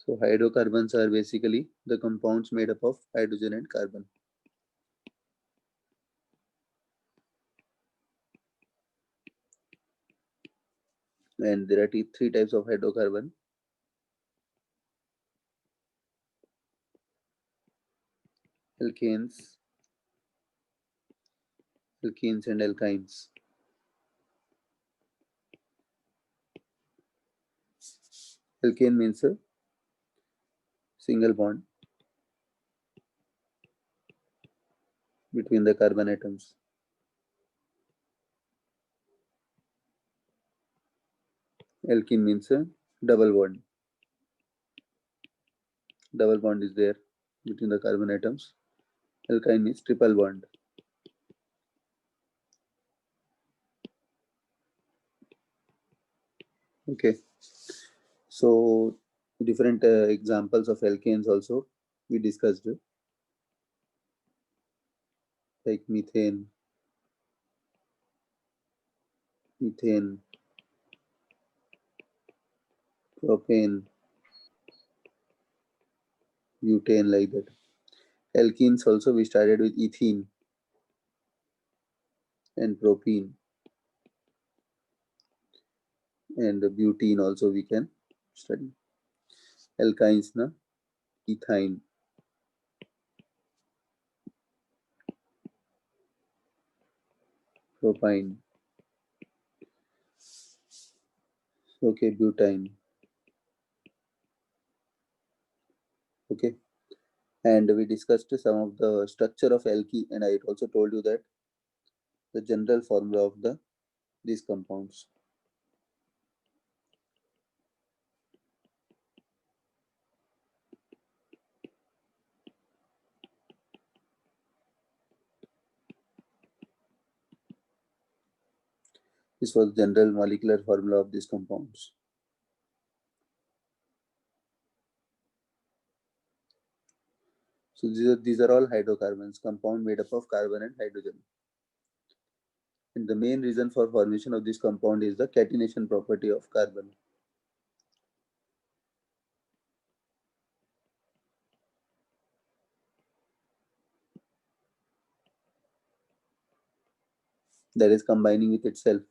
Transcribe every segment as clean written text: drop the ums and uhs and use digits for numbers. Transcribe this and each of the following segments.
So hydrocarbons are basically the compounds made up of hydrogen and carbon. And there are three types of hydrocarbon. Alkanes, alkenes and alkynes. Alkane means a single bond between the carbon atoms. Alkene means a double bond. Double bond is there between the carbon atoms. Alkyne means triple bond. Okay. So different examples of alkanes also we discussed, like methane, propane, butane, like that. Alkenes also we started with ethene and propene, and butene also we can study. Alkynes na ethyne, propine, okay, butane, okay. And we discussed some of the structure of alkene, and I also told you that the general formula of these compounds. This was general molecular formula of these compounds. So these are all hydrocarbons, compound made up of carbon and hydrogen. And the main reason for formation of this compound is the catenation property of carbon. That is combining with itself.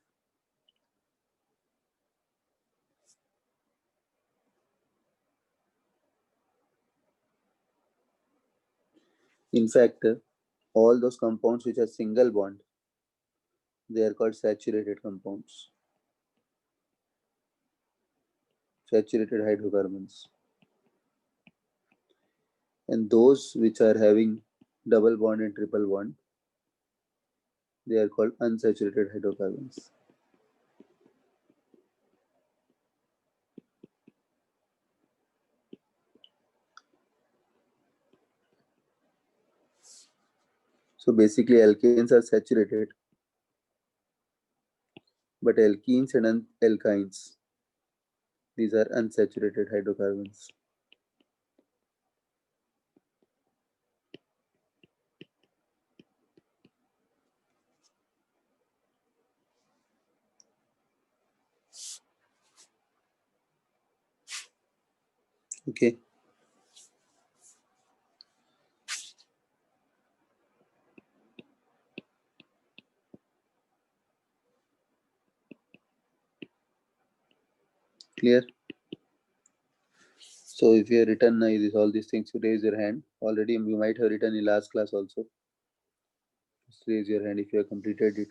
In fact, all those compounds which are single bond, they are called saturated compounds, saturated hydrocarbons. And those which are having double bond and triple bond, they are called unsaturated hydrocarbons. So basically alkanes are saturated, but alkenes and alkynes, these are unsaturated hydrocarbons. Okay. Clear? So if you have written all these things, you raise your hand. Already you might have written in last class also. Just raise your hand if you have completed it.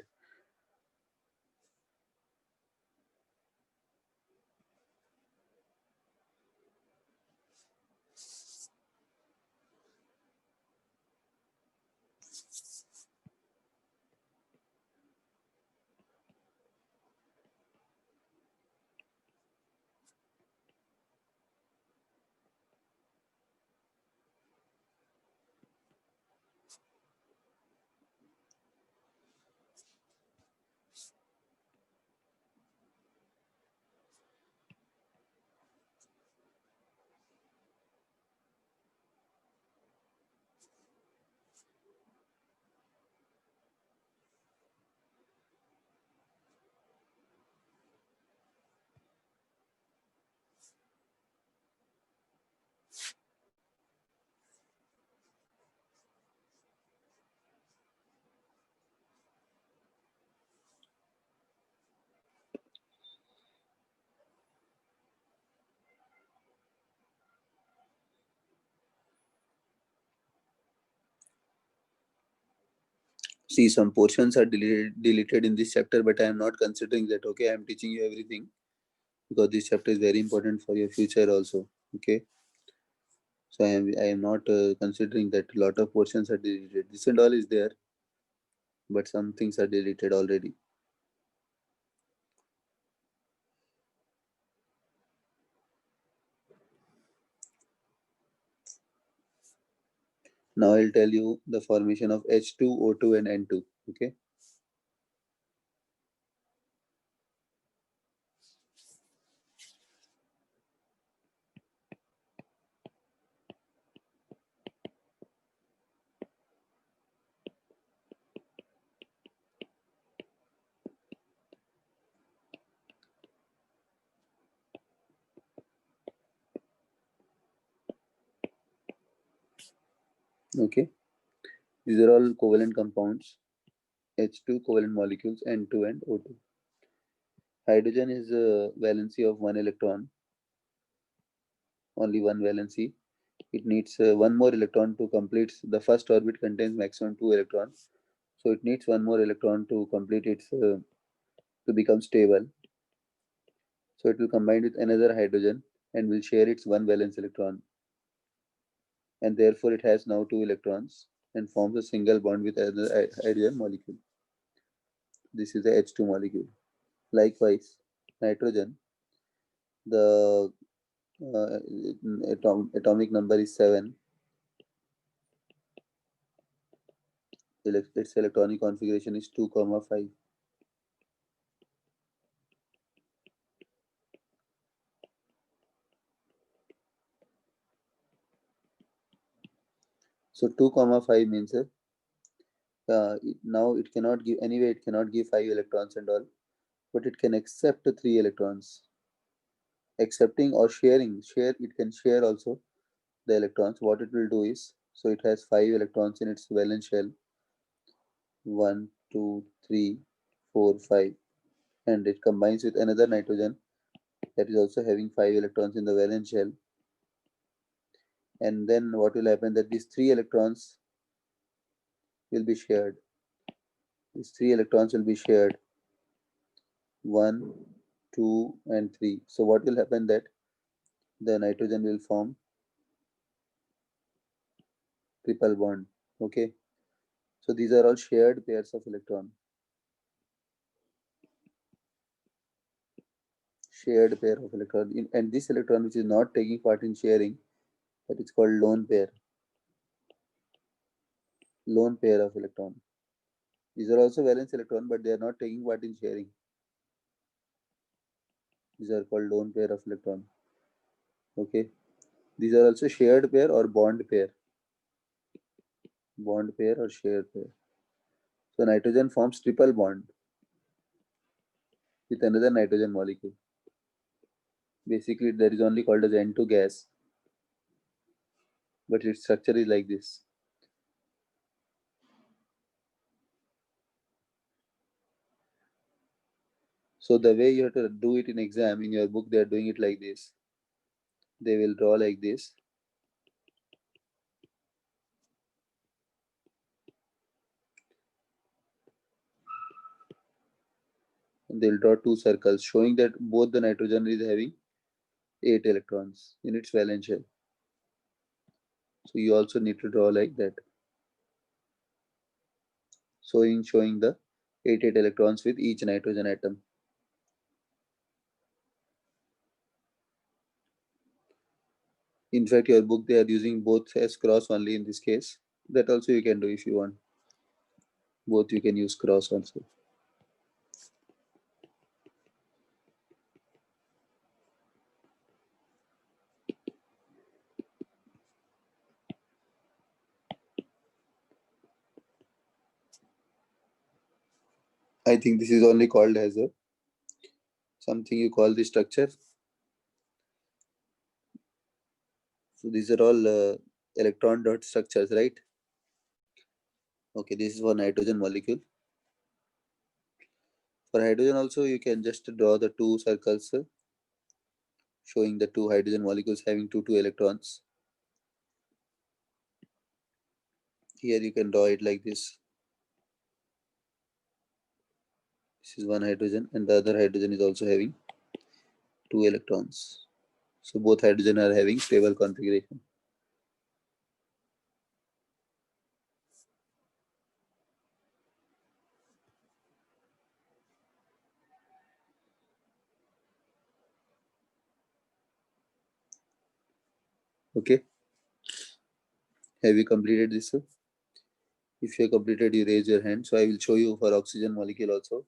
See, some portions are deleted in this chapter, but I am not considering that. Okay, I am teaching you everything because this chapter is very important for your future also. Okay, so I am not considering that a lot of portions are deleted. This and all is there, but some things are deleted already. Now I'll tell you the formation of H2, O2 and N2. Okay. Okay. These are all covalent compounds. H2 covalent molecules, N2 and O2. Hydrogen is a valency of 1 electron, only one valency. It needs one more electron to complete. The first orbit contains maximum 2 electrons. So it needs one more electron to complete its to become stable. So it will combine with another hydrogen and will share its one valence electron. And therefore it has now 2 electrons and forms a single bond with another hydrogen molecule. This is the H2 molecule. Likewise, nitrogen, the atomic number is 7. Its electronic configuration is 2, 5. So 2, 5 means now it cannot give, anyway it cannot give 5 electrons and all, but it can accept 3 electrons. Accepting or share, it can share also the electrons. What it will do is, so it has 5 electrons in its valence shell, 1, 2, 3, 4, 5, and it combines with another nitrogen that is also having 5 electrons in the valence shell. And then what will happen, that these 3 electrons will be shared. These 3 electrons will be shared, 1, 2 and 3. So what will happen, that the nitrogen will form triple bond. Okay, so these are all shared pairs of electron. Shared pair of electron and this electron which is not taking part in sharing, that is called lone pair. Lone pair of electron. These are also valence electron, but they are not taking part in sharing. These are called lone pair of electron. Okay, these are also shared pair or bond pair. Bond pair or shared pair. So nitrogen forms triple bond with another nitrogen molecule. Basically, that is only called as N2 gas, but its structure is like this. So the way you have to do it in exam, in your book, they are doing it like this. They will draw like this. And they'll draw two circles showing that both the nitrogen is having 8 electrons in its valence shell. So you also need to draw like that. Showing the 8 electrons with each nitrogen atom. In fact, your book, they are using both as cross only in this case. That also you can do if you want. Both you can use cross also. I think this is only called as a something you call the structure. So these are all electron dot structures, right? Okay, this is for nitrogen molecule. For hydrogen also, you can just draw the two circles showing the two hydrogen molecules having two electrons. Here you can draw it like this. This is one hydrogen, and the other hydrogen is also having 2 electrons. So both hydrogen are having stable configuration. Okay. Have you completed this, sir? If you have completed, you raise your hand. So I will show you for oxygen molecule also.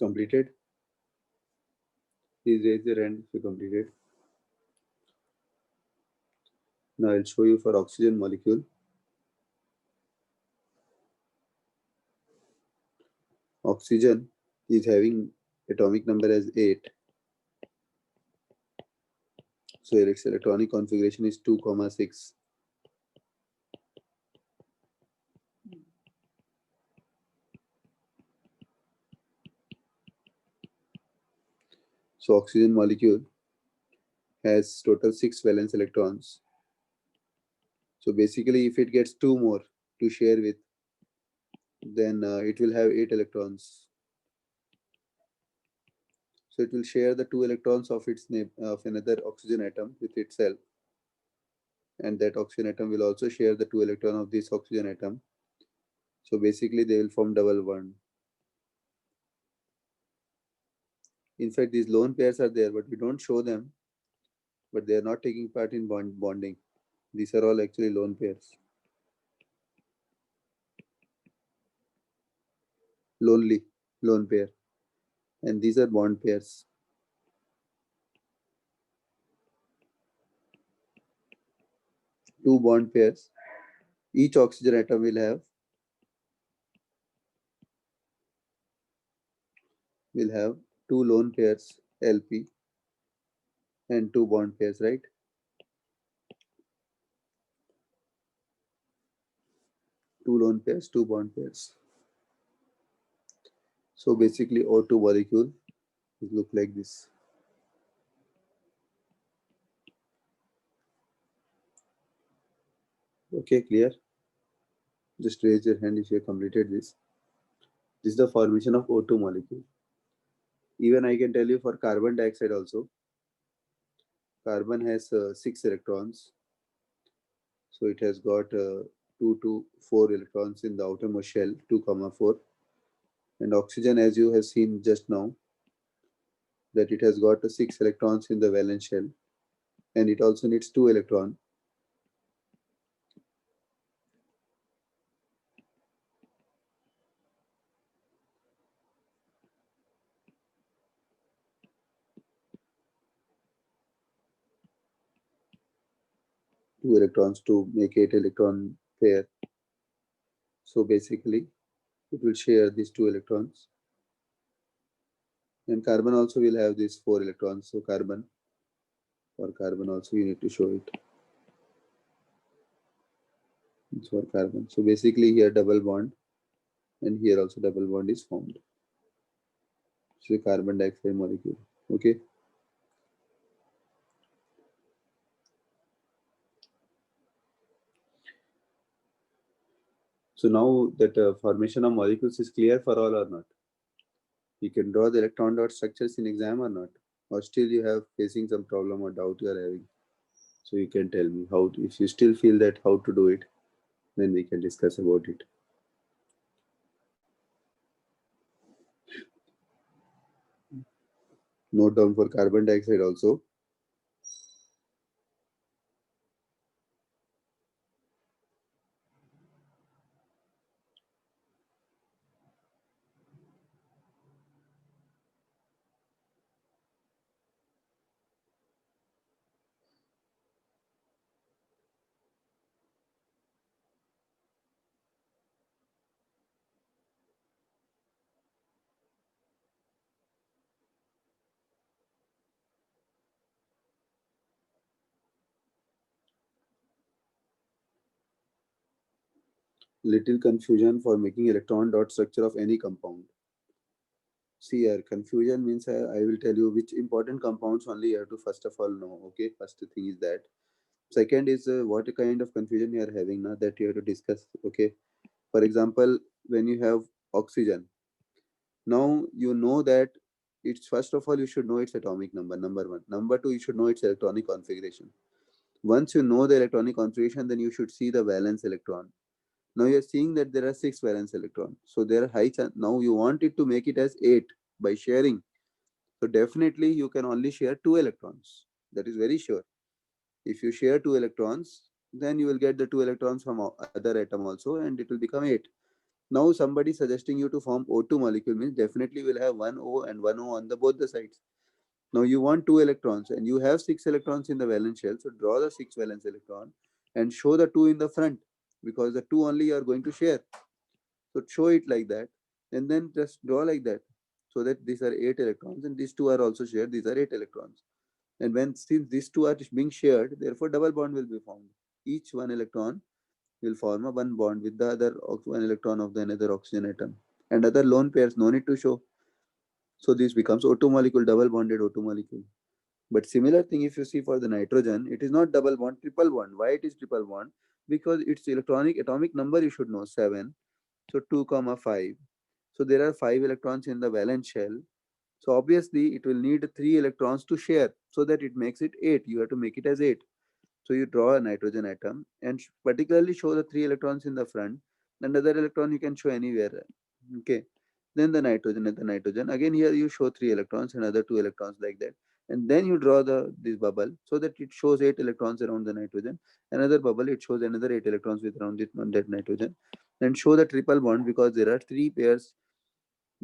Completed? Please raise your hand if you completed. Now I'll show you for oxygen molecule. Oxygen is having atomic number as 8. So its electronic configuration is 2, 6. So oxygen molecule has total 6 valence electrons. So basically, if it gets 2 more to share with, then it will have 8 electrons. So it will share the 2 electrons of of another oxygen atom with itself, and that oxygen atom will also share the 2 electron of this oxygen atom. So basically, they will form double bond. In fact, these lone pairs are there, but we don't show them. But they are not taking part in bonding. These are all actually lone pairs. Lonely lone pair, and these are bond pairs. Two bond pairs. Each oxygen atom will have two lone pairs LP and two bond pairs, right? Two lone pairs, two bond pairs. So basically, O2 molecule will look like this. Okay, clear? Just raise your hand if you have completed this. This is the formation of O2 molecule. Even I can tell you for carbon dioxide also. Carbon has 6 electrons. So it has got 2 to 4 electrons in the outermost shell, 2, 4. And oxygen, as you have seen just now, that it has got 6 electrons in the valence shell. And it also needs 2 electrons. Two electrons to make 8 electron pair. So basically, it will share these 2 electrons. And carbon also will have these 4 electrons. So carbon, for carbon also you need to show it. It's for carbon. So basically here double bond, and here also double bond is formed. So carbon dioxide molecule. Okay. So now that formation of molecules is clear for all or not? You can draw the electron dot structures in exam or not? Or still you have facing some problem or doubt you are having? So you can tell me how, if you still feel that how to do it, then we can discuss about it. Note down for carbon dioxide also. Little confusion for making electron dot structure of any compound. See here, confusion means I will tell you which important compounds only you have to first of all know. Okay, first thing is that. Second is what kind of confusion you are having now that you have to discuss. Okay, for example, when you have oxygen, now you know that it's first of all you should know its atomic number. Number one. Number two, you should know its electronic configuration. Once you know the electronic configuration, then you should see the valence electron. Now you're seeing that there are six valence electrons. So there are high chance. Now you want it to make it as eight by sharing. So definitely you can only share two electrons. That is very sure. If you share two electrons, then you will get the two electrons from other atom also and it will become eight. Now somebody suggesting you to form O2 molecule means definitely will have one O and one O on the both the sides. Now you want two electrons and you have six electrons in the valence shell. So draw the six valence electron and show the two in the front because the two only you are going to share. So show it like that and then just draw like that so that these are eight electrons and these two are also shared. These are eight electrons. And when since these two are being shared, therefore double bond will be formed. Each one electron will form a one bond with the other one electron of the another oxygen atom. And other lone pairs, no need to show. So this becomes O2 molecule, double bonded O2 molecule. But similar thing if you see for the nitrogen, it is not double bond, triple bond. Why it is triple bond? Because its electronic atomic number you should know 7. So 2 comma 5. So there are 5 electrons in the valence shell. So obviously it will need 3 electrons to share so that it makes it 8. You have to make it as 8. So you draw a nitrogen atom and particularly show the 3 electrons in the front. Another electron you can show anywhere. Okay. Then the nitrogen and the nitrogen. Again here you show 3 electrons and other 2 electrons like that. And then you draw this bubble so that it shows 8 electrons around the nitrogen. Another bubble it shows another 8 electrons with around it on that nitrogen. And show the triple bond because there are 3 pairs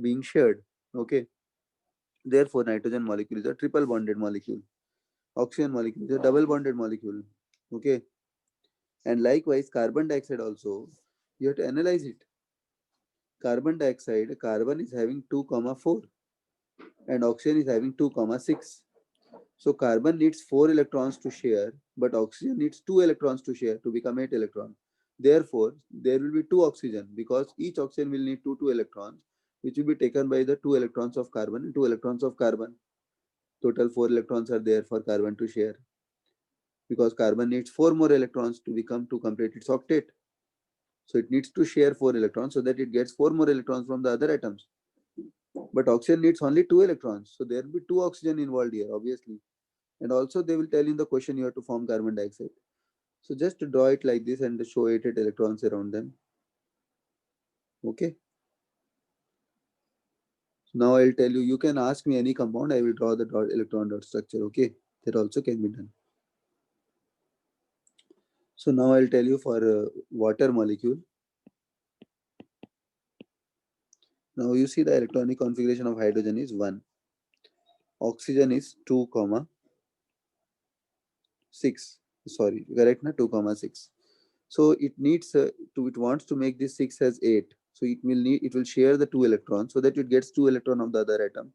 being shared. Okay. Therefore nitrogen molecule is a triple bonded molecule. Oxygen molecule is a double bonded molecule. Okay. And likewise, carbon dioxide also, you have to analyze it. Carbon dioxide, carbon is having 2 comma 4 and oxygen is having 2 comma 6. So carbon needs 4 electrons to share, but oxygen needs 2 electrons to share to become 8 electron. Therefore, there will be 2 oxygen because each oxygen will need 2 electrons, which will be taken by the 2 electrons of carbon and 2 electrons of carbon. Total 4 electrons are there for carbon to share because carbon needs 4 more electrons to become to complete its octet. So it needs to share 4 electrons so that it gets 4 more electrons from the other atoms. But oxygen needs only 2 electrons. So there will be 2 oxygen involved here, obviously. And also they will tell in the question you have to form carbon dioxide. So just to draw it like this and show 8 electrons around them. Okay. So now I'll tell you, you can ask me any compound, I will draw the electron dot structure. Okay. That also can be done. So now I'll tell you for water molecule. Now you see the electronic configuration of hydrogen is 1. Oxygen is 2 comma 6. Sorry, correct na 2 comma 6. So it needs it wants to make this 6 as 8. So it will share the 2 electrons so that it gets 2 electron of the other atom.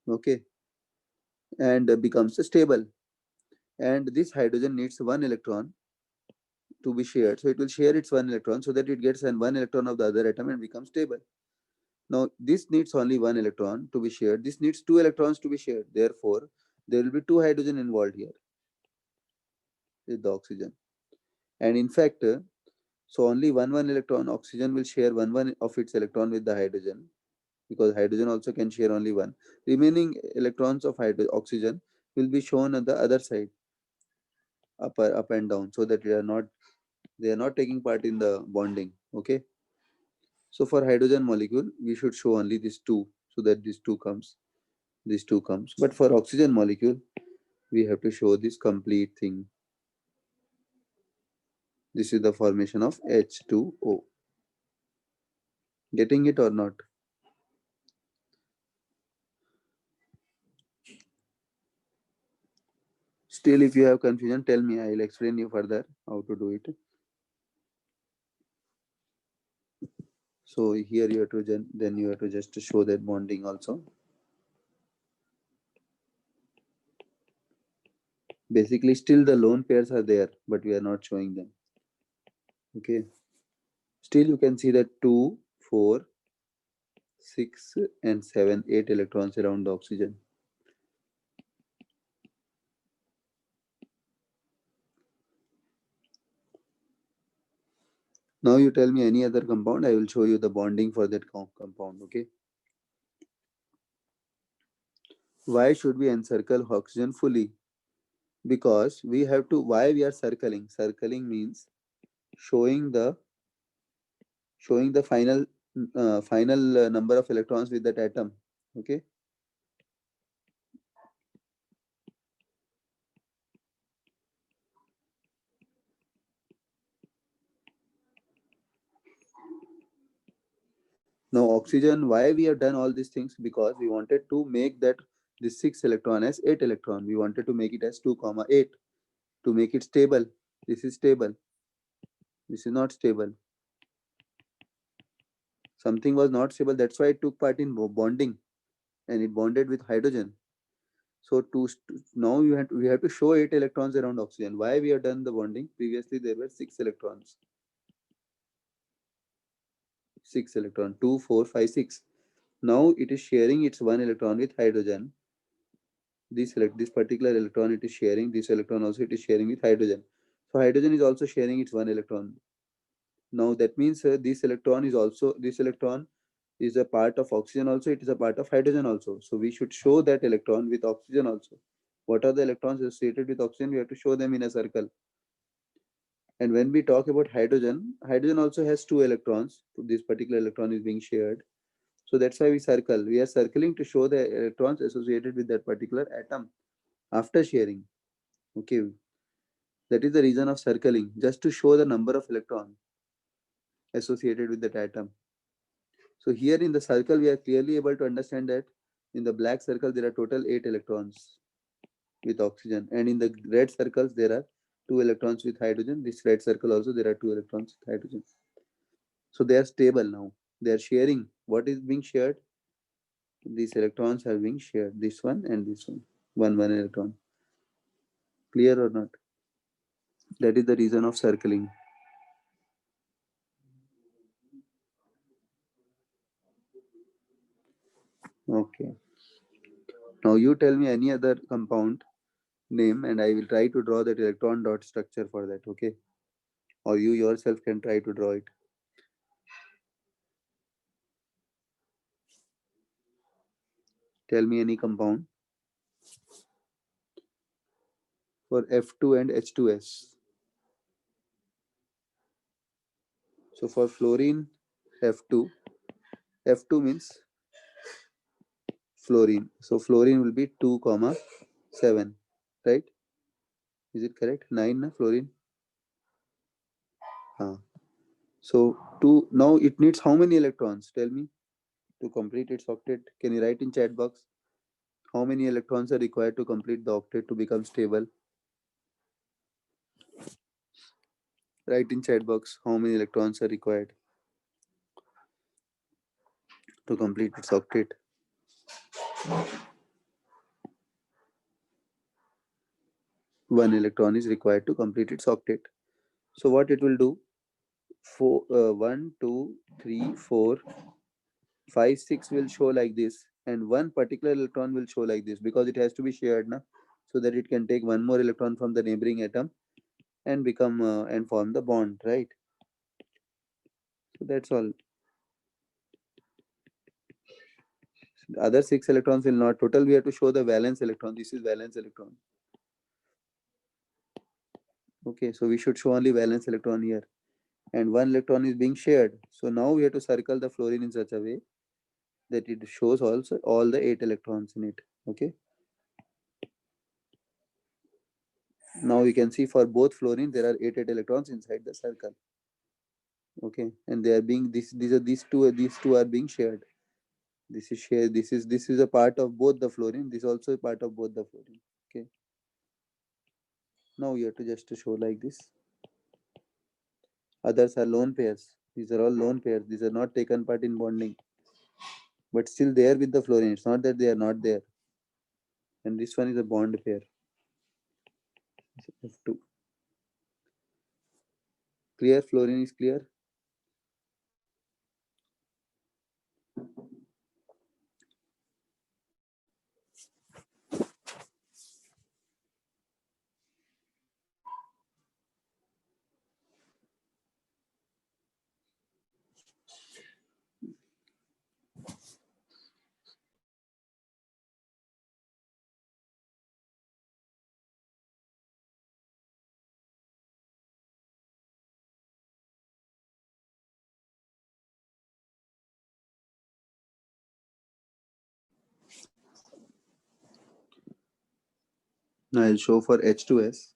Okay. And becomes stable. And this hydrogen needs 1 electron to be shared. So it will share its 1 electron so that it gets an 1 electron of the other atom and becomes stable. Now this needs only 1 electron to be shared. This needs 2 electrons to be shared. Therefore, there will be 2 hydrogen involved here with the oxygen. And in fact, so only one electron oxygen will share one of its electron with the hydrogen because hydrogen also can share only one. Remaining electrons of oxygen will be shown on the other side, up and down, so that they are not taking part in the bonding. Okay. So for hydrogen molecule, we should show only these two so that this two comes. these two comes. But for oxygen molecule, we have to show this complete thing. This is the formation of H2O. Getting it or not? Still, if you have confusion, tell me. I will explain you further how to do it. So here you have to then you have to just show that bonding also. Basically, still the lone pairs are there, but we are not showing them. Okay. Still, you can see that 2, 4, 6, and 7, 8 electrons around the oxygen. Now you tell me any other compound, I will show you the bonding for that compound, okay? Why should we encircle oxygen fully? Because we have to, why we are circling? Circling means showing the final number of electrons with that atom, okay? Now oxygen, why we have done all these things? Because we wanted to make that this 6 electron as 8 electron. We wanted to make it as 2 comma 8 to make it stable. This is stable. This is not stable. Something was not stable. That's why it took part in bonding, and it bonded with hydrogen. So now we have to show 8 electrons around oxygen. Why we have done the bonding? Previously there were 6 electrons. 6 electron, 2, 4, 5, 6. Now it is sharing its 1 electron with hydrogen. This particular electron it is sharing. This electron also it is sharing with hydrogen. So hydrogen is also sharing its 1 electron. Now that means this electron is a part of oxygen also. It is a part of hydrogen also. So we should show that electron with oxygen also. What are the electrons associated with oxygen? We have to show them in a circle. And when we talk about hydrogen, hydrogen also has 2 electrons. This particular electron is being shared. So that's why we circle. We are circling to show the electrons associated with that particular atom after sharing. Okay. That is the reason of circling, just to show the number of electrons associated with that atom. So here in the circle, we are clearly able to understand that in the black circle, there are total 8 electrons with oxygen. And in the red circles, there are 2 electrons with hydrogen. This red circle also, there are 2 electrons with hydrogen. So they are stable now. They are sharing. What is being shared? These electrons are being shared. This one and this one. One electron. Clear or not? That is the reason of circling. Okay. Now you tell me any other compound name and I will try to draw that electron dot structure for that, okay? Or you yourself can try to draw it. Tell me any compound for F2 and H2S. So for fluorine, F2, F2 means fluorine. So fluorine will be 2 comma 7, right? Is it correct? 9 na fluorine. So now it needs how many electrons? Tell me to complete its octet. Can you write in chat box how many electrons are required to complete the octet to become stable? Write in chat box how many electrons are required to complete its octet. One electron is required to complete its octet. So what it will do? 1, 2, 3, 4, 5, 6 will show like this, and one particular electron will show like this because it has to be shared, na? So that it can take one more electron from the neighboring atom and become and form the bond, right? So that's all. The other 6 electrons will not. Total, we have to show the valence electron. This is valence electron. Okay, so we should show only valence electron here. And one electron is being shared. So now we have to circle the fluorine in such a way that it shows also all the 8 electrons in it. Okay. Now you can see for both fluorine there are 8 electrons inside the circle. Okay, and they are being these two are being shared. This is shared. This is a part of both the fluorine. This is also a part of both the fluorine. Okay. Now you have to just to show like this. Others are lone pairs. These are all lone pairs. These are not taken part in bonding, but still there with the fluorine. It's not that they are not there. And this one is a bond pair. F2. Clear? Fluorine is clear. Now I'll show for H2S.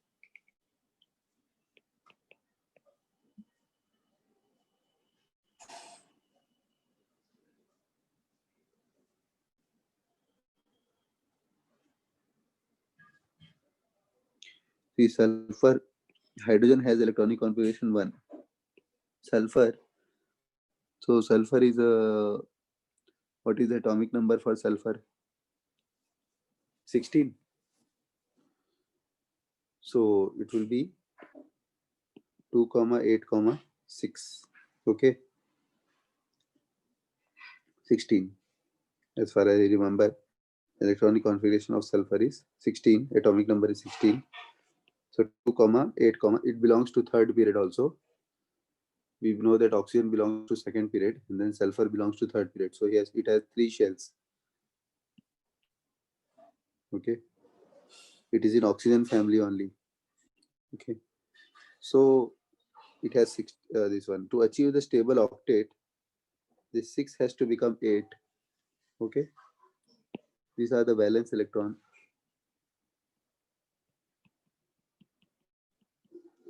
See, sulfur, hydrogen has electronic configuration 1. Sulfur, so sulfur is a, what is the atomic number for sulfur? 16. So it will be 2, 8, 6. Okay, 16. As far as I remember, electronic configuration of sulfur is 16. Atomic number is 16. So 2, 8, it belongs to third period also. We know that oxygen belongs to second period, and then sulfur belongs to third period. So yes, it has 3 shells. Okay, it is in oxygen family only. Okay, so it has 6. This one, to achieve the stable octet, this 6 has to become 8. Okay, these are the valence electron.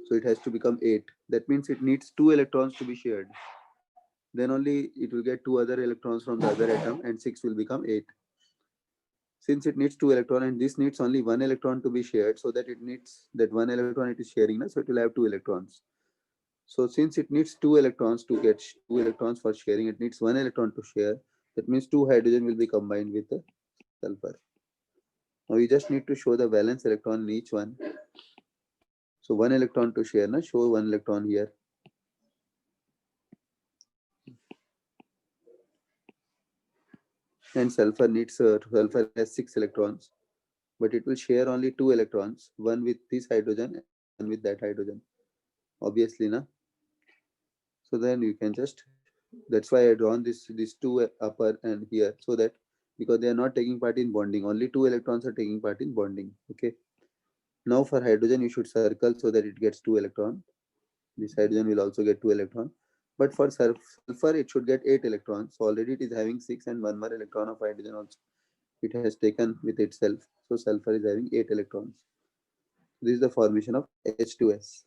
So it has to become 8. That means it needs 2 electrons to be shared. Then only it will get 2 other electrons from the other atom, and 6 will become 8. Since it needs 2 electrons and this needs only 1 electron to be shared, so that it needs that 1 electron it is sharing, so it will have 2 electrons. So since it needs 2 electrons to get 2 electrons for sharing, it needs 1 electron to share. That means 2 hydrogen will be combined with the sulfur. Now you just need to show the valence electron in each one. So 1 electron to share, show 1 electron here. And sulfur has 6 electrons, but it will share only 2 electrons, one with this hydrogen and one with that hydrogen. Obviously, na. So then you can just, that's why I drawn these two upper and here, so that because they are not taking part in bonding, only 2 electrons are taking part in bonding. Okay. Now for hydrogen you should circle so that it gets 2 electrons. This hydrogen will also get 2 electrons. But for sulfur it should get 8 electrons. So already it is having 6 and 1 more electron of hydrogen also it has taken with itself. So sulfur is having 8 electrons. This is the formation of H2S.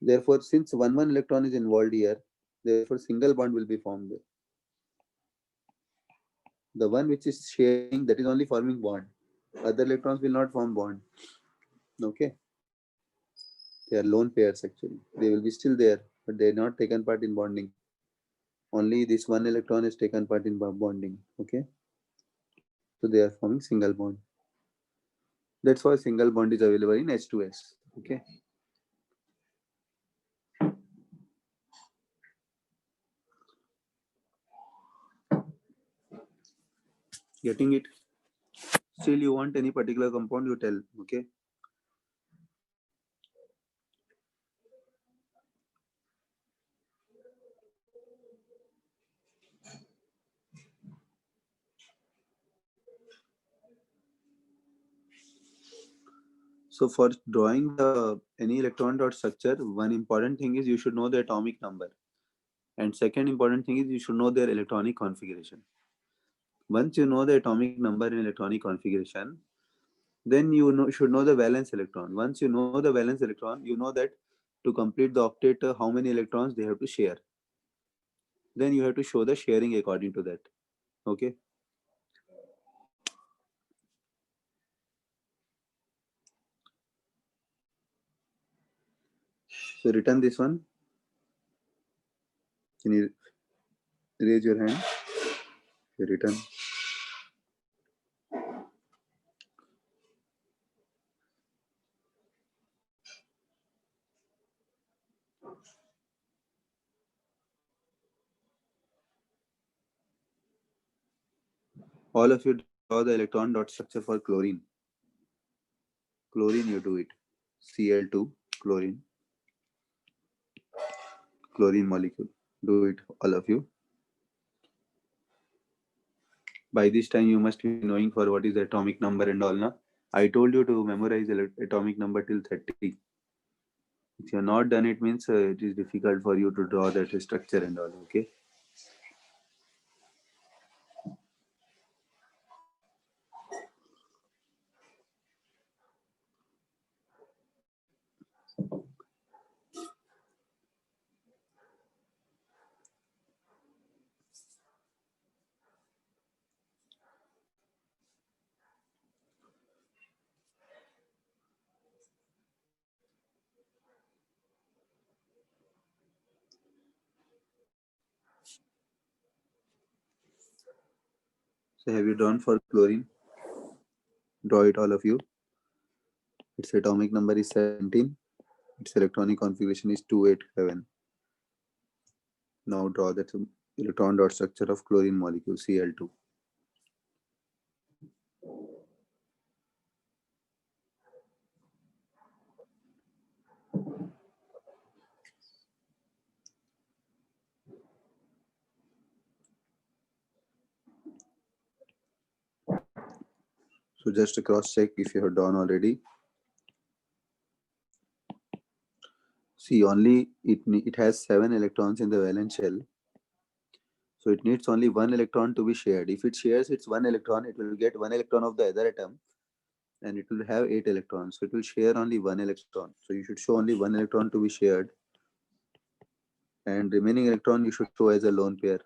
Therefore, since 1 electron is involved here, therefore single bond will be formed there. The one which is sharing, that is only forming bond. Other electrons will not form bond. Okay. They are lone pairs actually. They will be still there, but they are not taken part in bonding. Only this 1 electron is taken part in bonding. Okay. So they are forming single bond. That's why single bond is available in H2S. Okay. Getting it? Still you want any particular compound, you tell. Okay. So for drawing the any electron dot structure, one important thing is you should know the atomic number. And second important thing is you should know their electronic configuration. Once you know the atomic number in electronic configuration, then you should know the valence electron. Once you know the valence electron, you know that to complete the octet, how many electrons they have to share. Then you have to show the sharing according to that. Okay. So return this one. Can you raise your hand? Return. All of you draw the electron dot structure for chlorine. Chlorine, you do it. Cl2, chlorine. Chlorine molecule. Do it, all of you. By this time, you must be knowing for what is the atomic number and all. Na? I told you to memorize the atomic number till 30. If you have not done it, means it is difficult for you to draw that structure and all. Okay. So have you drawn for chlorine? Draw it, all of you. Its atomic number is 17. Its electronic configuration is 287. Now draw that electron dot structure of chlorine molecule Cl2. So just cross check if you have done already. See, only it has 7 electrons in the valence shell. So it needs only 1 electron to be shared. If it shares its 1 electron, it will get 1 electron of the other atom and it will have 8 electrons. So it will share only 1 electron. So you should show only 1 electron to be shared. And remaining electron you should show as a lone pair.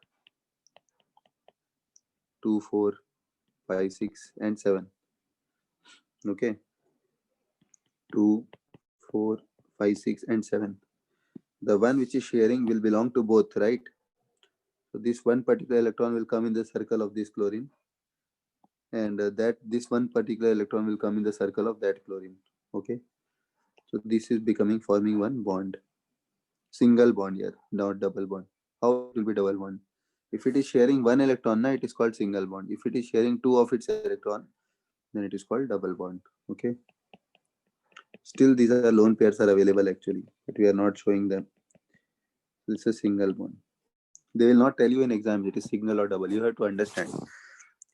2, 4, 5, 6 and 7. Okay. 2, 4, 5, 6 and 7. The one which is sharing will belong to both, right? So this one particular electron will come in the circle of this chlorine, and that this one particular electron will come in the circle of that chlorine. Okay. So this is becoming forming one bond. Single bond here, not double bond. How it will be double bond? If it is sharing one electron, na, it is called single bond. If it is sharing 2 of its electron, then it is called double bond. Okay. Still, these are lone pairs are available actually, but we are not showing them. This is a single bond. They will not tell you in exams it is single or double. You have to understand.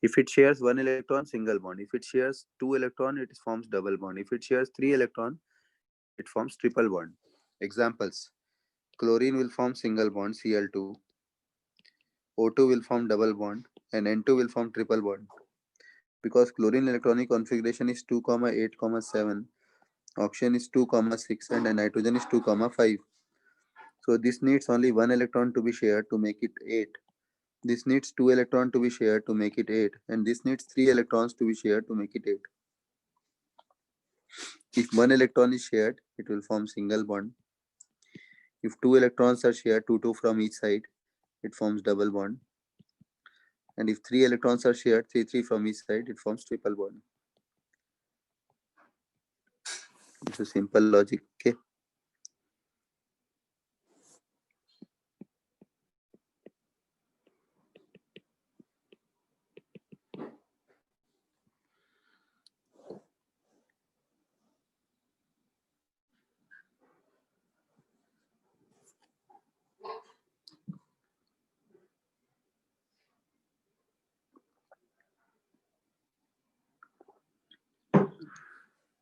If it shares 1 electron, single bond. If it shares 2 electron, it forms double bond. If it shares 3 electron, it forms triple bond. Examples: chlorine will form single bond Cl2, O2 will form double bond, and N2 will form triple bond. Because chlorine electronic configuration is 2, 8, 7, oxygen is 2, 6, and nitrogen is 2, 5. So this needs only 1 electron to be shared to make it 8. This needs 2 electrons to be shared to make it 8, and this needs 3 electrons to be shared to make it 8. If 1 electron is shared, it will form single bond. If 2 electrons are shared, 2 from each side, it forms double bond. And if 3 electrons are shared, 3 from each side, it forms triple bond. It's a simple logic, okay?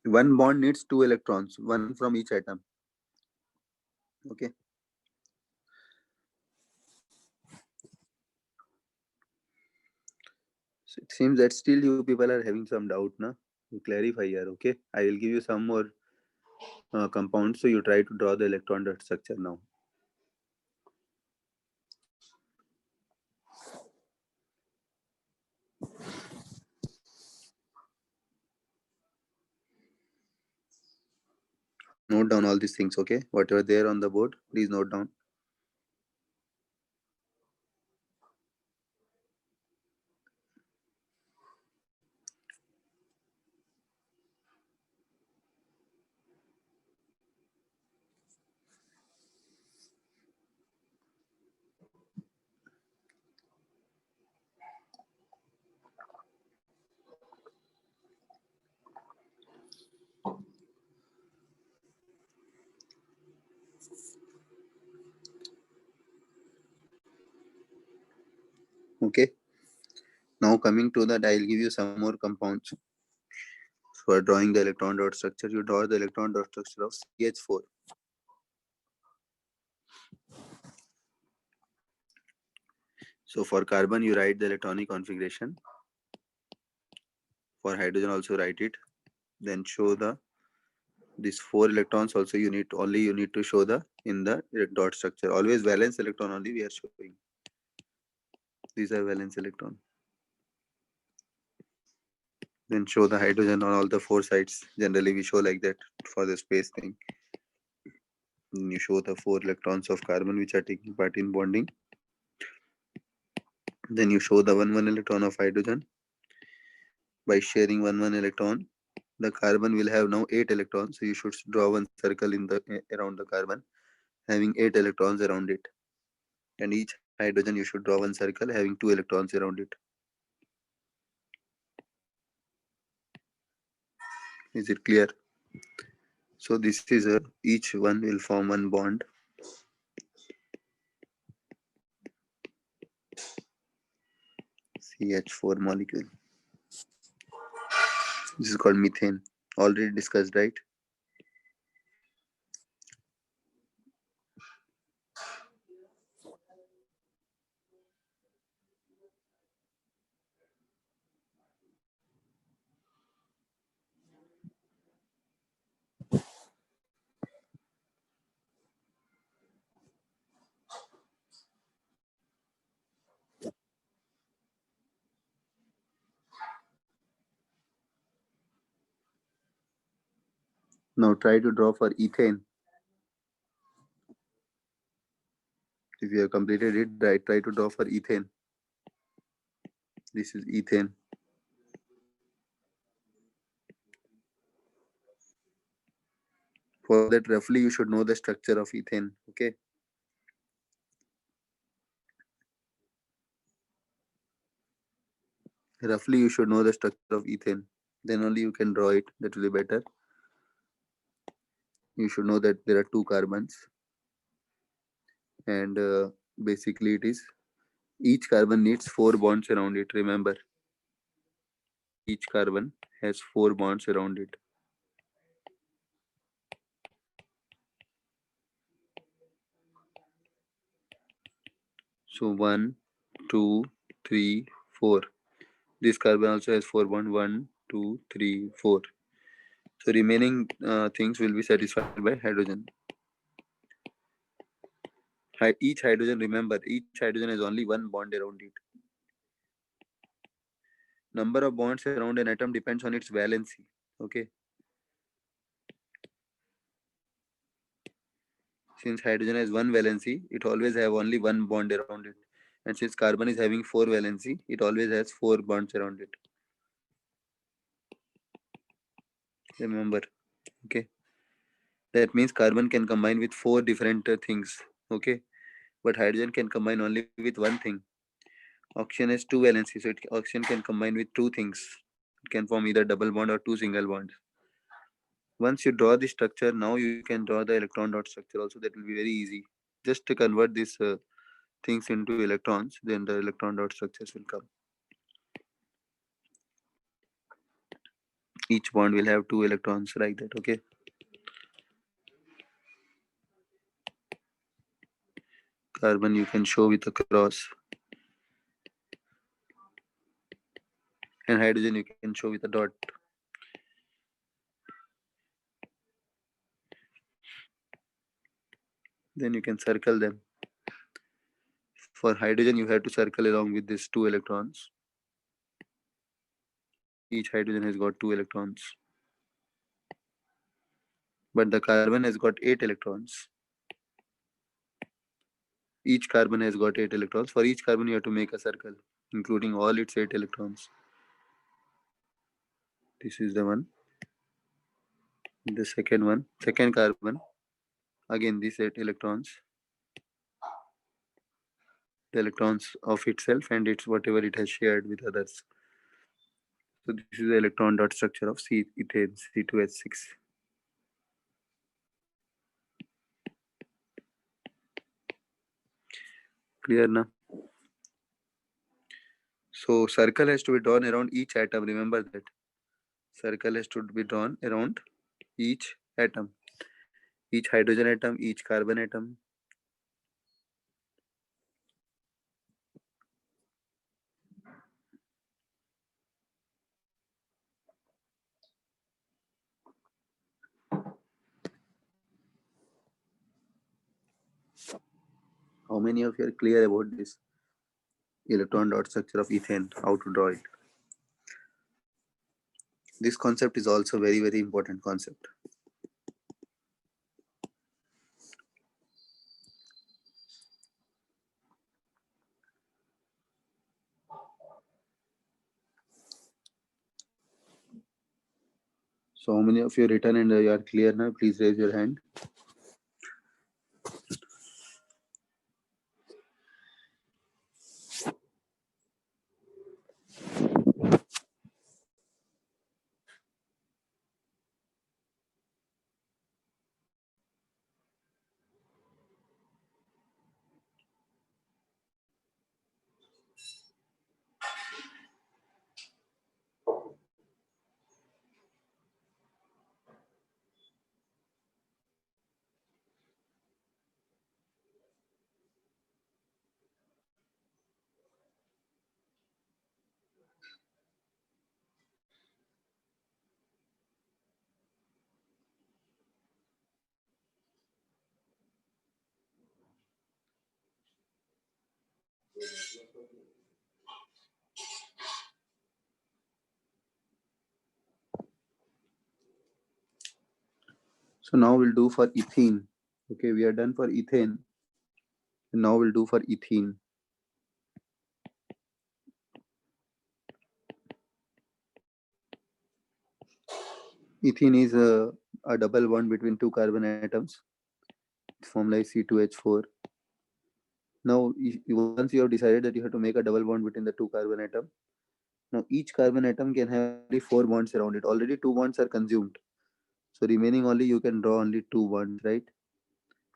One bond needs 2 electrons, one from each atom. Okay. So it seems that still you people are having some doubt, na? You clarify here, okay? I will give you some more compounds, so you try to draw the electron dot structure now. Note down all these things, okay? Whatever there on the board, please note down. Okay. Now coming to that, I'll give you some more compounds. For drawing the electron dot structure, you draw the electron dot structure of CH4. So for carbon, you write the electronic configuration. For hydrogen, also write it. Then show the these 4 electrons also you need to show the in the dot structure. Always valence electron only we are showing. These are valence electron. Then show the hydrogen on all the 4 sides. Generally we show like that for the space thing. Then you show the 4 electrons of carbon which are taking part in bonding. Then you show the 1 electron of hydrogen. By sharing 1 electron, the carbon will have now 8 electrons. So you should draw one circle in the around the carbon having 8 electrons around it. And each hydrogen you should draw one circle having 2 electrons around it. Is it clear? So this is each one will form one bond. CH4 molecule. This is called methane. Already discussed, right? Now try to draw for ethane. If you have completed it, try to draw for ethane. This is ethane. For that, roughly you should know the structure of ethane. Okay. Roughly you should know the structure of ethane. Then only you can draw it. That will be better. You should know that there are 2 carbons. And basically it is each carbon needs 4 bonds around it. Remember, each carbon has 4 bonds around it. So 1, 2, 3, 4. This carbon also has 4 bonds. 1, 2, 3, 4. So remaining things will be satisfied by hydrogen. Each hydrogen, remember, each hydrogen has only 1 bond around it. Number of bonds around an atom depends on its valency. Okay. Since hydrogen has 1 valency, it always have only 1 bond around it. And since carbon is having 4 valency, it always has 4 bonds around it. Remember, okay. That means carbon can combine with 4 different things, okay. But hydrogen can combine only with one thing. Oxygen has 2 valency, so oxygen can combine with 2 things. It can form either double bond or 2 single bonds. Once you draw the structure, now you can draw the electron dot structure also. That will be very easy. Just to convert these things into electrons, then the electron dot structures will come. Each bond will have 2 electrons like that, okay. Carbon you can show with a cross. and hydrogen you can show with a dot. Then you can circle them. For hydrogen, you have to circle along with these 2 electrons. Each hydrogen has got 2 electrons. But the carbon has got 8 electrons. Each carbon has got 8 electrons. For each carbon, you have to make a circle, including all its 8 electrons. This is the one. The second one, second carbon. Again, these 8 electrons. The electrons of itself and it's whatever it has shared with others. So this is the electron dot structure of ethane, C2H6. Clear now? So circle has to be drawn around each atom. Remember that. Circle has to be drawn around each atom. Each hydrogen atom, each carbon atom. How many of you are clear about this electron dot structure of ethane? How to draw it? This concept is also very, very important concept. So how many of you written and you are clear now? Please raise your hand. So now we'll do for ethene. Okay, we are done for ethane. And now we'll do for ethene. Ethene is a double bond between 2 carbon atoms. It's formed like C2H4. Now, once you have decided that you have to make a double bond between the 2 carbon atom, now each carbon atom can have only 4 bonds around it. Already 2 bonds are consumed. So remaining only you can draw only 2 bonds, right?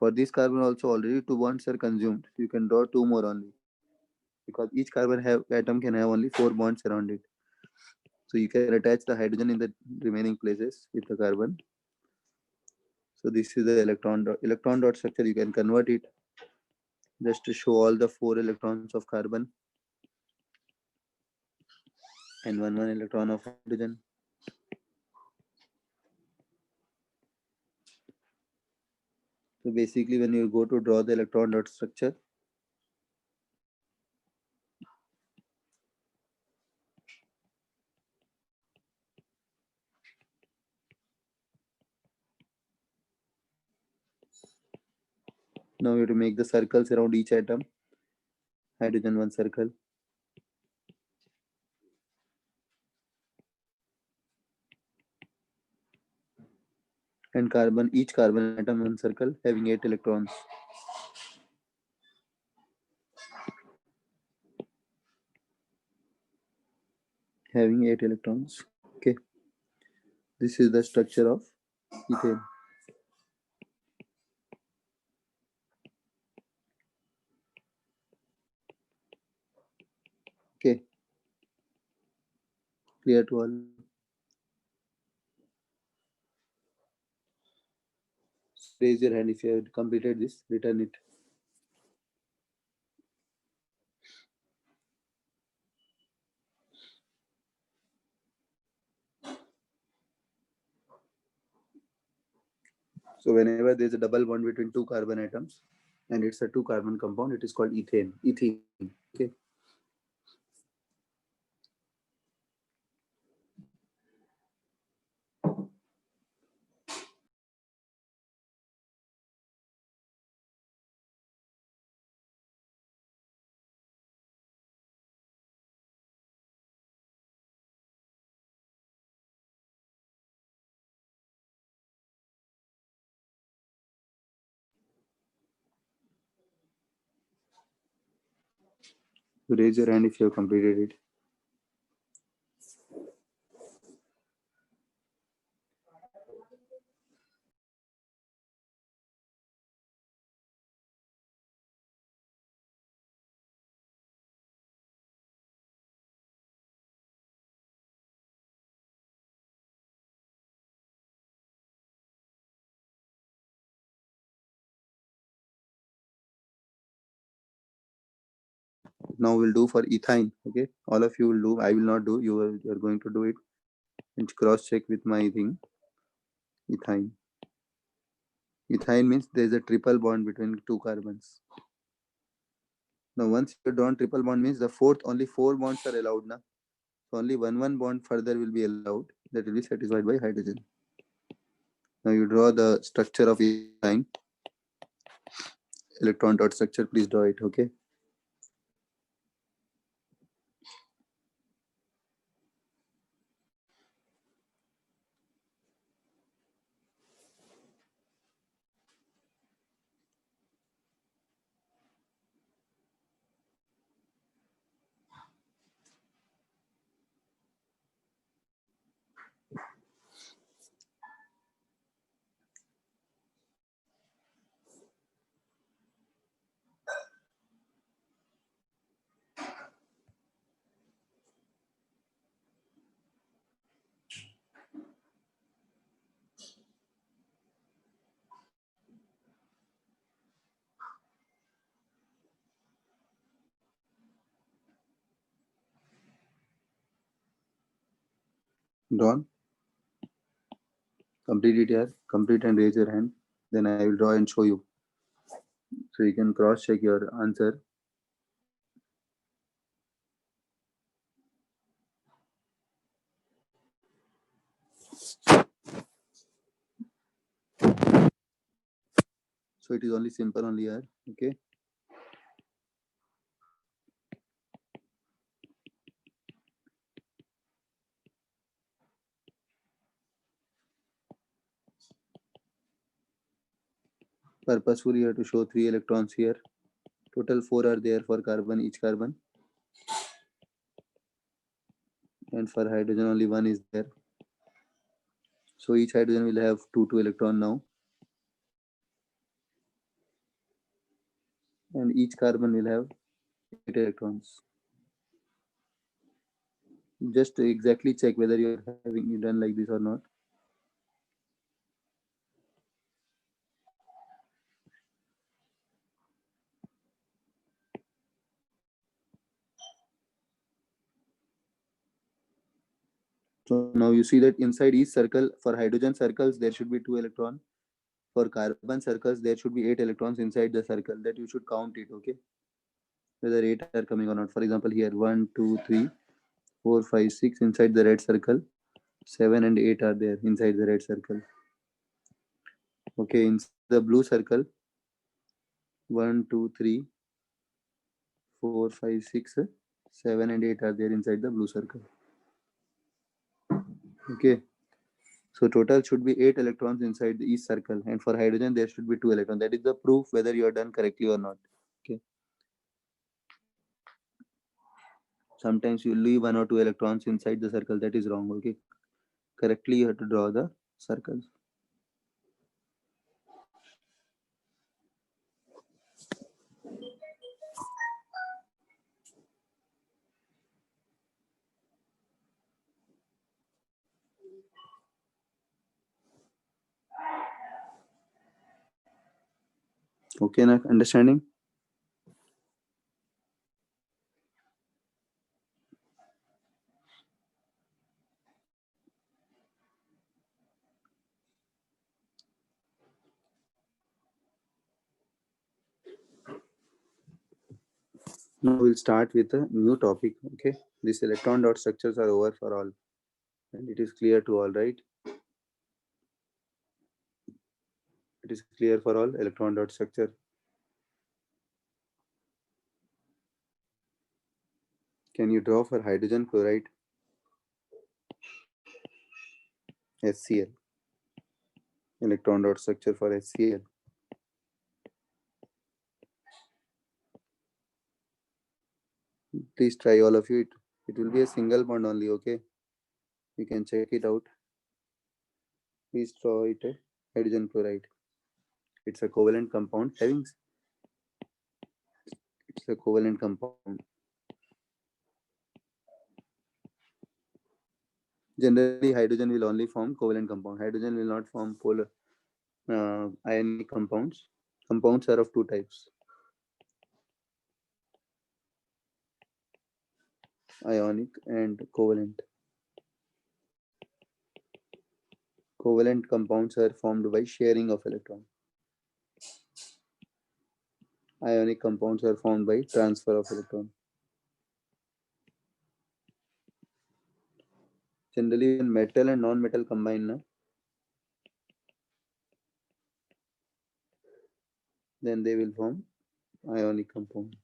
For this carbon also already 2 bonds are consumed. You can draw 2 more only. Because each atom can have only 4 bonds around it. So you can attach the hydrogen in the remaining places with the carbon. So this is the electron dot structure. You can convert it just to show all the 4 electrons of carbon and one electron of hydrogen. So basically when you go to draw the electron dot structure, now you have to make the circles around each atom. Hydrogen 1 circle. And carbon, each carbon atom 1 circle having 8 electrons. Having 8 electrons. Okay. This is the structure of ethane. Okay. Clear to all? Raise your hand if you have completed this, return it. So whenever there is a double bond between two carbon atoms and it's a two carbon compound, it is called ethene. Okay. So raise your hand if you have completed it. Now we'll do for ethyne. Okay, all of you will do. I will not do. You're going to do it and cross check with my thing. Ethyne. Ethyne means there is a triple bond between two carbons. Now once you drawn triple bond means the fourth only four bonds are allowed now. So only one bond further will be allowed. That will be satisfied by hydrogen. Now you draw the structure of ethyne. Electron dot structure. Please draw it. Okay. Drawn. Complete it here. Complete and raise your hand. Then I will draw and show you. So you can cross check your answer. So it is only simple only here. Okay. Purposefully you have to show 3 electrons here. Total 4 are there for carbon, each carbon. And for hydrogen only 1 is there. So each hydrogen will have 2 electron now. And each carbon will have 8 electrons. Just to exactly check whether you are having it done like this or not. So now you see that inside each circle, for hydrogen circles, there should be 2 electrons. For carbon circles, there should be 8 electrons inside the circle. That you should count it, okay? Whether 8 are coming or not. For example, here 1, 2, 3, 4, 5, 6 inside the red circle. 7 and 8 are there inside the red circle. Okay, in the blue circle, 1, 2, 3, 4, 5, 6, 7 and 8 are there inside the blue circle. Okay. So total should be 8 electrons inside each circle, and for hydrogen there should be 2 electrons. That is the proof whether you are done correctly or not. Okay. Sometimes you leave 1 or 2 electrons inside the circle. That is wrong. Okay. Correctly you have to draw the circles. Okay, now understanding? Now we'll start with a new topic. Okay, these electron dot structures are over for all, and it is clear to all, right? It is clear for all electron dot structure. Can you draw for hydrogen chloride? HCl. Electron dot structure for HCl. Please try, all of you. It will be a single bond only. Okay, you can check it out. Please draw it a hydrogen chloride. It's a covalent compound having. It's a covalent compound. Generally, hydrogen will only form covalent compound. Hydrogen will not form polar ionic compounds. Compounds are of two types: ionic and covalent. Covalent compounds are formed by sharing of electron. Ionic compounds are formed by transfer of electron. Generally, when metal and non-metal combine, then they will form ionic compound.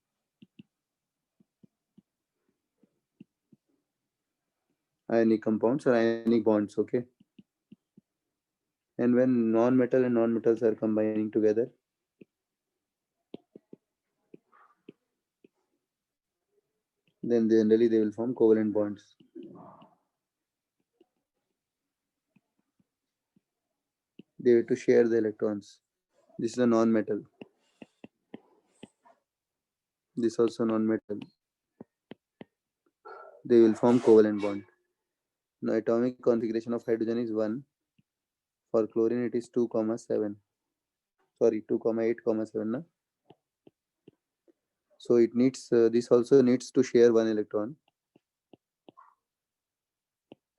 Ionic compounds are ionic bonds, okay? And when non-metal and non-metals are combining together, then generally they will form covalent bonds. They have to share the electrons. This is a non-metal. This also non-metal. They will form covalent bond. Now atomic configuration of hydrogen is 1. For chlorine it is 2,7. Sorry, 2,8,7. Na? So it needs, this also needs to share one electron.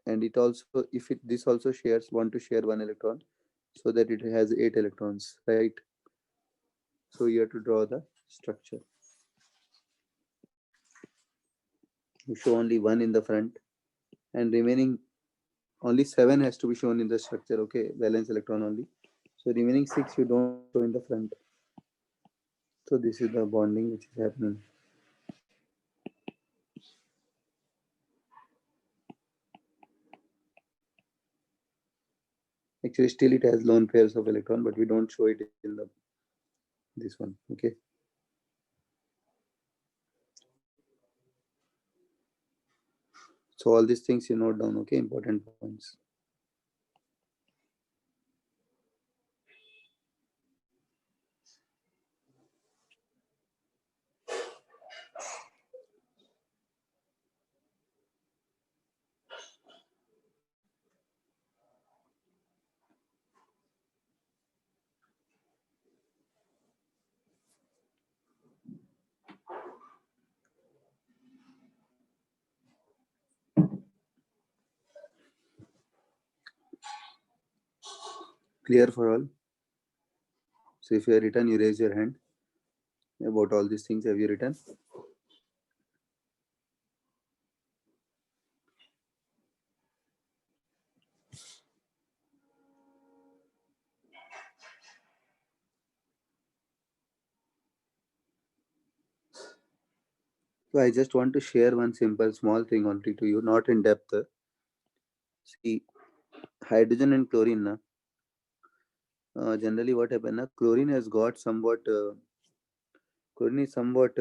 And it also, if it this also shares, want to share one electron, so that it has 8 electrons, right? So you have to draw the structure. You show only 1 in the front, and remaining only 7 has to be shown in the structure, okay? Valence electron only. So remaining 6 you don't show in the front. So this is the bonding which is happening. Actually, still it has lone pairs of electron, but we don't show it in the this one, okay? So all these things you note down, okay? Important points. Clear for all? So if you are written, you raise your hand. About all these things, have you written? So I just want to share one simple small thing only to you, not in depth. See, hydrogen and chlorine, generally what happens, chlorine has got somewhat, chlorine is somewhat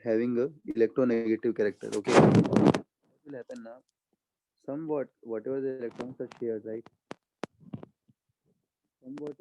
having a electronegative character, okay? What will happen now? Somewhat, whatever the electrons are shared, right? Somewhat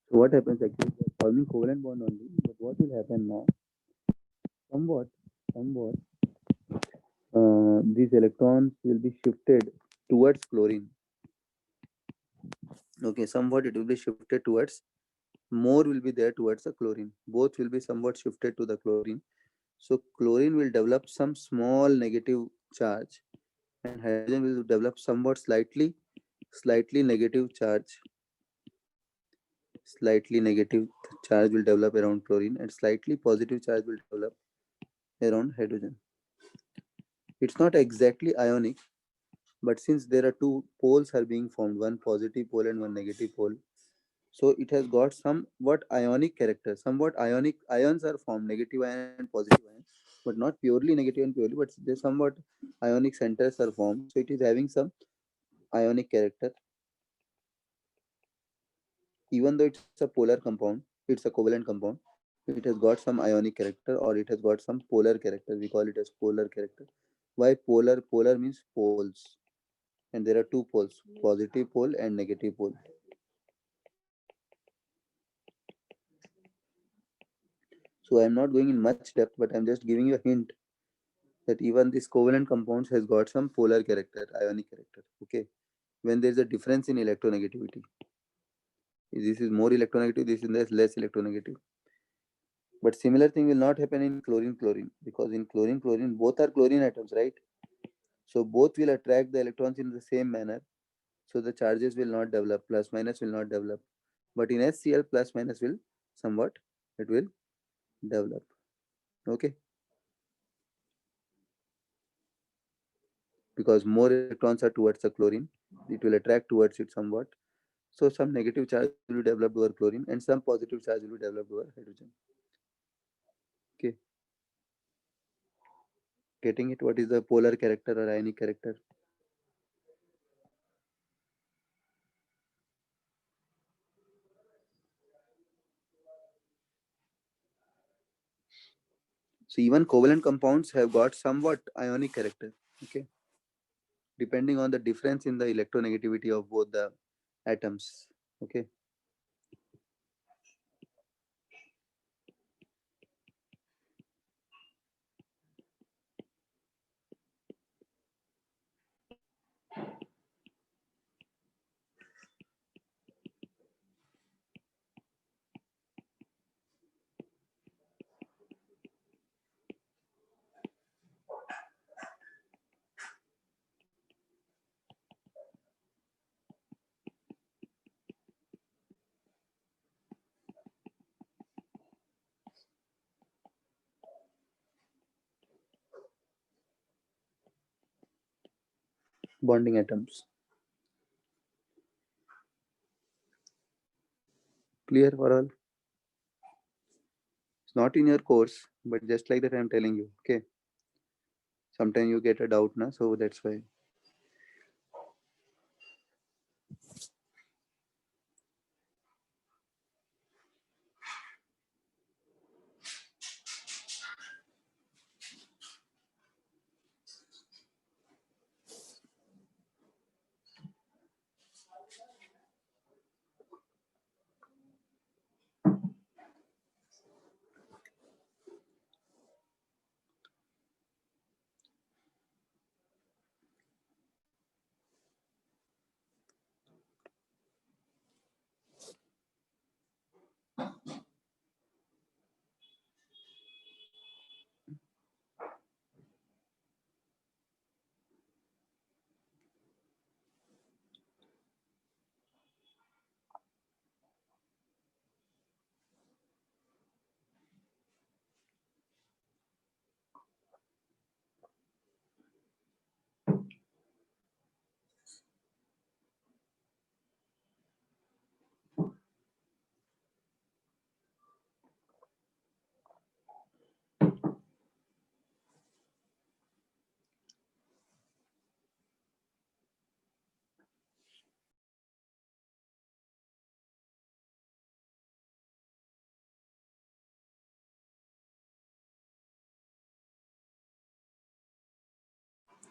so what happens actually, they are forming covalent bond only, but what will happen now? somewhat, these electrons will be shifted towards chlorine. Okay, somewhat it will be shifted towards, more will be there towards the chlorine. Both will be somewhat shifted to the chlorine. So chlorine will develop some small negative charge, and hydrogen will develop somewhat slightly negative charge. Slightly negative charge will develop around chlorine, and slightly positive charge will develop around hydrogen. It's not exactly ionic, but since there are two poles are being formed, one positive pole and one negative pole, so it has got somewhat ionic character. Somewhat ionic ions are formed, negative ion and positive ion, but not purely negative and purely, but there's somewhat ionic centers are formed. So it is having some ionic character, even though it's a polar compound, it's a covalent compound. It has got some ionic character, or it has got some polar character. We call it as polar character. Why polar? Polar means poles, and there are two poles, positive pole and negative pole. So I'm not going in much depth, but I'm just giving you a hint that even this covalent compounds has got some polar character, ionic character. Okay, when there is a difference in electronegativity, this is more electronegative, this is less electronegative. But similar thing will not happen in chlorine, because in chlorine both are chlorine atoms, right? So both will attract the electrons in the same manner. So the charges will not develop, plus minus will not develop. But in HCl, plus minus will somewhat, it will develop. Okay, because more electrons are towards the chlorine, it will attract towards it somewhat. So some negative charge will be developed over chlorine, and some positive charge will be developed over hydrogen. Okay, getting it? What is the polar character or ionic character? So even covalent compounds have got somewhat ionic character. Okay, depending on the difference in the electronegativity of both the atoms. Okay, bonding atoms. Clear for all? It's not in your course, but just like that I'm telling you. Okay, sometimes you get a doubt, na? So that's why.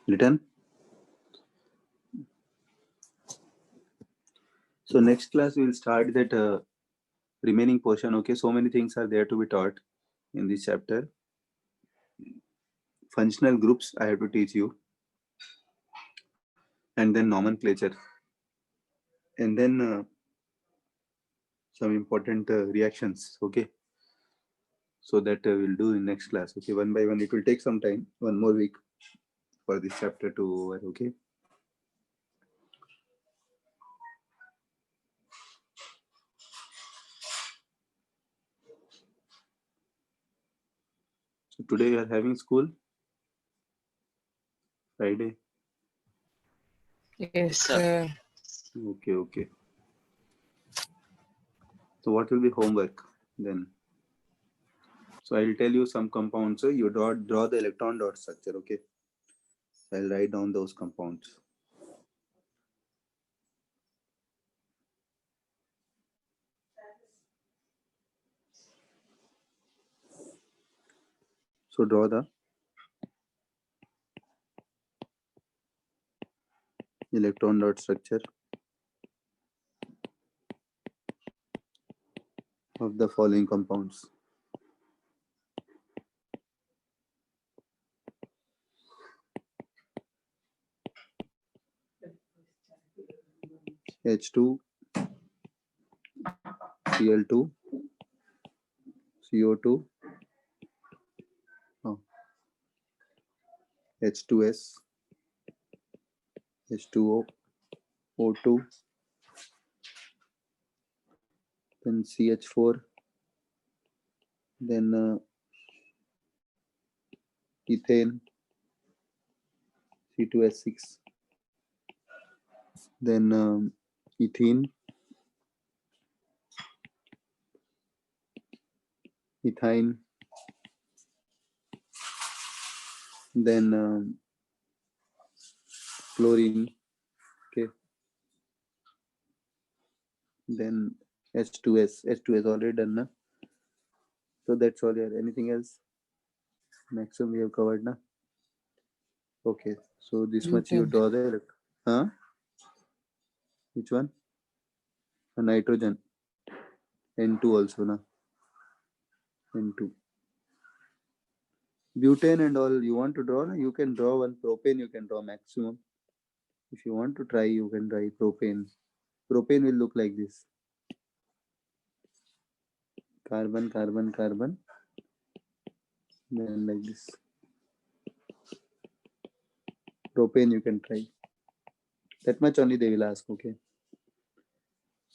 Written. So next class we will start that remaining portion. Okay, so many things are there to be taught in this chapter. functional groups I have to teach you, and then nomenclature, and then some important reactions. Okay, so that we'll do in next class. Okay, one by one. It will take some time, 1 more week for this chapter to over. Okay. So today you are having school? Friday? Yes, sir. Okay, okay. So what will be homework then? So I'll tell you some compounds. So you draw the electron dot structure. Okay. So I'll write down those compounds. So draw the electron dot structure of the following compounds. H2, Cl2, CO2, H2S, H2O, O2, then CH4, then ethane, C2S6, then ethene, ethyne, then chlorine, okay, then H2S, H2S already done, na? So that's all here. Anything else? Maximum we have covered, na? Okay, so this much you Butane. draw the, huh? Which one? A nitrogen, N2 also, na? N2. Butane and all you want to draw, na? You can draw one. Propane you can draw maximum. If you want to try, you can try propane. Propane will look like this. Carbon, carbon, carbon. Then like this. Propane you can try. That much only they will ask, okay?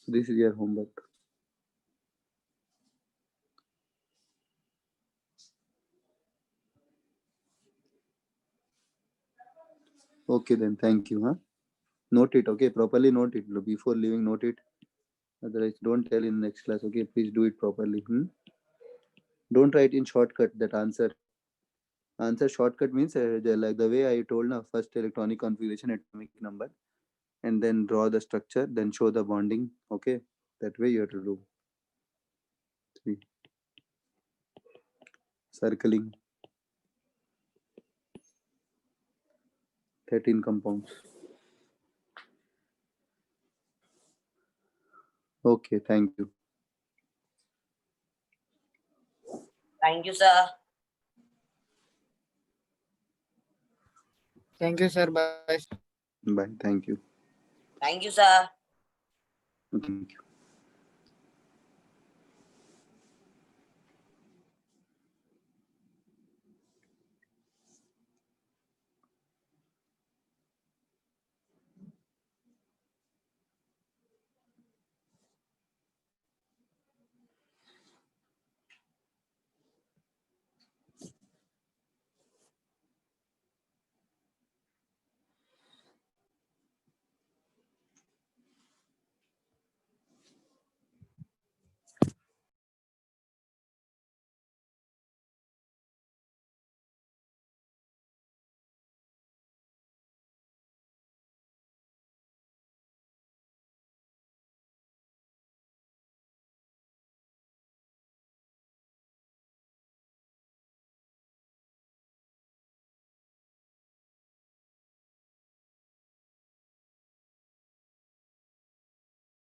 So this is your homework. Okay then, thank you, huh? Note it, okay? Properly note it. Before leaving, note it. Otherwise, don't tell in next class, okay? Please do it properly. Don't write in shortcut that answer. Answer shortcut means like the way I told now, first electronic configuration, atomic number, and then draw the structure, then show the bonding, okay? That way you have to do. 3. Circling. 13 compounds. Okay, thank you. Thank you, sir. Thank you, sir. Bye. Bye. Thank you. Thank you, sir. Thank you.